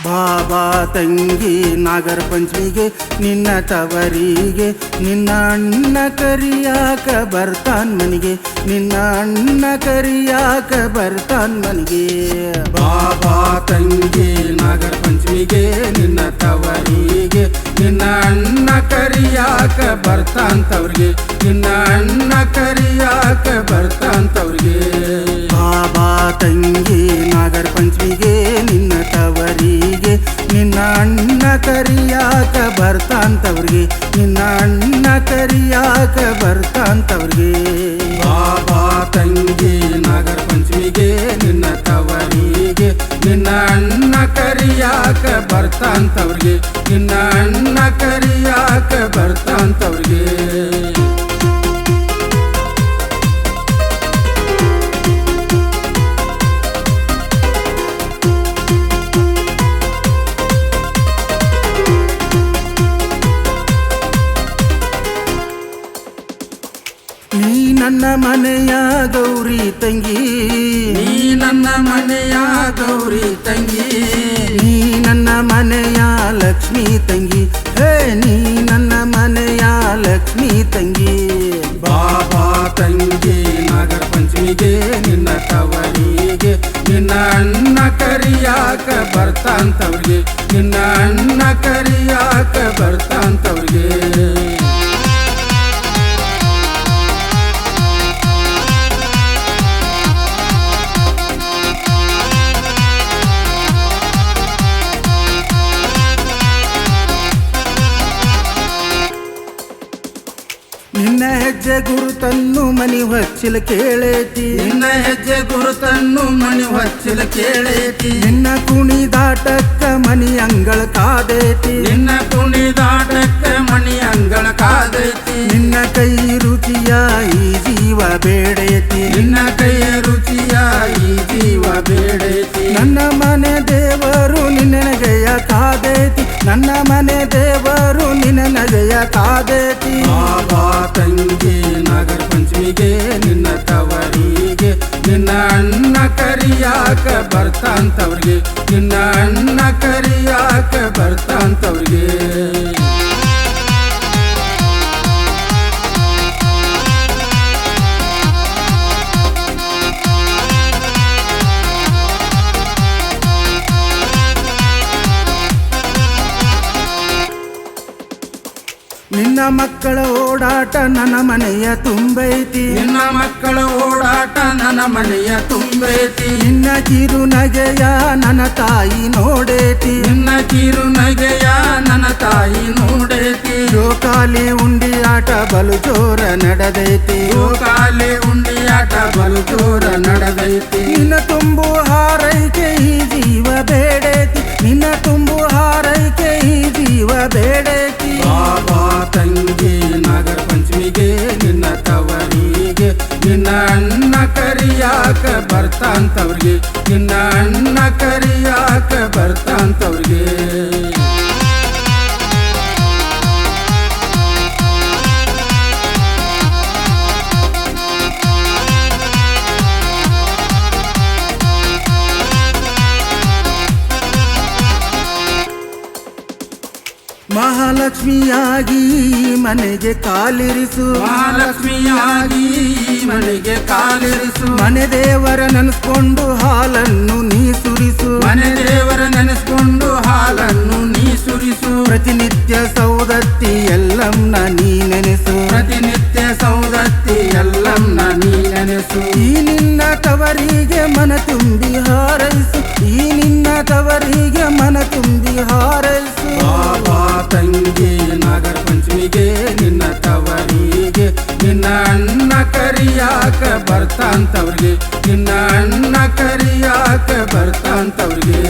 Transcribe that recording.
ಬಾಬಾ ತಂಗಿ ನಾಗರ ಪಂಚಮಿಗೆ ನಿನ್ನ ತವರಿಗೆ ನಿನ್ನ ಅಣ್ಣ ಕರಿಯಾಕ ಬರ್ತಾನ್ ಮನಿಗೆ ನಿನ್ನ ಅಣ್ಣ ಕರಿಯಾಕ ಬರ್ತಾನ್ ಮನಿಗೆ ಬಾಬಾ ತಂಗಿ ನಾಗರ ಪಂಚಮಿಗೆ ನಿನ್ನ ತವರಿಗೆ ನಿನ್ನ ಅಣ್ಣ ಕರಿಯಾಕ ಬರ್ತಾಂತವ್ರಿಗೆ ನಿನ್ನ ಅಣ್ಣ ಕರಿಯಾಕ ಬರ್ತಾಂತವ್ರಿಗೆ ಬಾಬಾ ತಂಗಿ ನಾಗರ ಪಂಚಮಿಗೆ ನಿನ್ನ ತವರಿಗೆ ನಿನ್ನ ಅಣ್ಣ ಕರಿಯಾಕ ಬರ್ತಾಂತವ್ರಿಗೆ ನಿನ್ನ ಅಣ್ಣ ಕರಿಯಾಕ ಬರ್ತಾಂತವ್ರಿಗೆ ಬಾಬಾ ತಂಗಿ ನಾಗರ ಪಂಚಮಿಗೆ ನಿನ್ನ ತವರಿಗೆ ನಿನ್ನ ಅಣ್ಣ ಕರಿಯಾಕ ಬರ್ತಾಂತವ್ರಿಗೆ ನಿನ್ನ ಅಣ್ಣ ಕರಿಯಾಕ ಬರ್ತಾಂತವ್ರಿಗೆ ನೀ ನನ್ನ ಮನೆಯ ಗೌರಿ ತಂಗಿ ನೀ ನನ್ನ ಮನೆಯ ಗೌರಿ ತಂಗಿ ನೀ ನನ್ನ ಮನೆಯ ಲಕ್ಷ್ಮೀ ತಂಗಿ ಹೇ ನೀ ನನ್ನ ಮನೆಯ ಲಕ್ಷ್ಮೀ ತಂಗಿ ಬಾಬಾ ತಂಗಿ ನಾಗರ ಪಂಚಮಿಗೆ ನಿನ್ನ ತವರಿಗೆ ನಿನ್ನ ಅಣ್ಣ ಕರಿಯಾಕ ಬರ್ತಾಂತವ್ರಿಗೆ ನಿನ್ನ ಅಣ್ಣ ಕರಿಯಾಕ ಬರ್ತಾಂತವ್ರಿಗೆ ನಿನ್ನ ಹೆಜ್ಜೆ ಗುರುತನ್ನು ಮನಿ ಹೊಚ್ಚಿಲ ಕೇಳೇತಿ ನಿನ್ನ ಹೆಜ್ಜೆ ಗುರುತನ್ನು ಮಣಿ ಹೊಚ್ಚಿಲ ಕೇಳೇತಿ ನಿನ್ನ ಕುಣಿದಾಟಕ್ಕ ಮನಿ ಅಂಗಳ ಕಾದೇತಿ ನಿನ್ನ ಕುಣಿದಾಟಕ್ಕ ಮಣಿ ಅಂಗಳ ಕಾದೈತಿ ನಿನ್ನ ಕೈ ರುಚಿಯ ಈ ಜೀವ ಬೇಡೇತಿ ನಿನ್ನ ಕೈಯ ರುಚಿಯ ಈ ಜೀವ ಬೇಡೈತಿ ನನ್ನ ಮನೆ ದೇವರು ನಿನ್ನ ನಗೆಯ ಕಾದೇತಿ ನನ್ನ ಮನೆ ದೇವರು ನಿನ್ನ ನಗೆಯ ಕಾದೇತಿ ಬಾಬಾ ತಂಗಿ ನಾಗರ ಪಂಚಮಿಗೆ ನಿನ್ನ ತವರಿಗೆ ನಿನ್ನ ಅಣ್ಣ ಕರಿಯಾಕ ಬರ್ತಾಂತವ್ರಿಗೆ ನಿನ್ನ ಅಣ್ಣ ಕರಿಯಾಕ ಬರ್ತಾಂತವ್ರಿಗೆ ನಿನ್ನ ಮಕ್ಕಳ ಓಡಾಟ ನನ್ನ ಮನೆಯ ತುಂಬೈತಿ ನಿನ್ನ ಮಕ್ಕಳ ಓಡಾಟ ನನ್ನ ಮನೆಯ ತುಂಬೈತಿ ನಿನ್ನ ಕಿರು ನಗೆಯ ನನ್ನ ತಾಯಿ ನೋಡೇತಿ ನಿನ್ನ ಕಿರು ನಗೆಯ ನನ್ನ ತಾಯಿ ನೋಡೈತಿ ಜೋಕಾಲಿ ಉಂಡಿ ಆಟ ಬಲು ಜೋರ ನಡೆದೈತಿ ಕಾಲಿ ಉಂಡಿಯಾಟ ಬಲು ಜೋರ ನಡೆದೈತಿ ನಿನ್ನ ತುಂಬು ಹಾರೈಕೆ ಈ ಜೀವ ಬೇಡೇತಿ ನಿನ್ನ ತುಂಬು ಹಾರೈಕೆ ಈ ಜೀವ ಬೇಡೇತಿ ಬಾಬಾ ತಂಗಿ ನಾಗರ ಪಂಚಮಿಗೆ ನಿನ್ನ ತವರಿಗೆ ನಿನ್ನ ಅಣ್ಣ ಕರಿಯಾಕ ಬರ್ತಾಂತವ್ರಿಗೆ ನಿನ್ನ ಅಣ್ಣ ಕರಿಯಾಕ ಬರ್ತಾಂತವ್ರಿಗೆ ಮಹಾಲಕ್ಷ್ಮಿಯಾಗಿ ಮನೆಗೆ ಕಾಲಿರಿಸು ಮಹಾಲಕ್ಷ್ಮಿಯಾಗಿ ಮನೆಗೆ ಕಾಲಿರಿಸು ಮನೆ ದೇವರ ನೆನೆಸ್ಕೊಂಡು ಹಾಲನ್ನು ನೀ ಸುರಿಸು ಮನೆ ದೇವರ ನೆನೆಸ್ಕೊಂಡು ಹಾಲನ್ನು ನೀ ಸುರಿಸು ಪ್ರತಿನಿತ್ಯ ಸೌದತ್ತಿ ಎಲ್ಲಂನ ನೀ ನೆನೆಸು ಪ್ರತಿನಿತ್ಯ ಸೌದತ್ತಿ ಎಲ್ಲಂನ ನೀ ನೆನೆಸು ಈ ನಿನ್ನ ತವರಿಗೆ ಮನ ತುಂಬಿ ಹಾರೈಸು ಈ ನಿನ್ನ ತವರಿಗೆ ಮನ ತುಂಬಿ ಹಾರೈಸು ಬಾಬಾ ತಂಗಿ ನಾಗರ ಪಂಚಮಿಗೆ ನಿನ್ನ ತವರಿಗೆ ನಿನ್ನ ಅಣ್ಣ ಕರಿಯಾಕ ಬರ್ತಾಂತವ್ರಿಗೆ ನಿನ್ನ ಅಣ್ಣ ಕರಿಯಾಕ ಬರ್ತಾಂತವ್ರಿಗೆ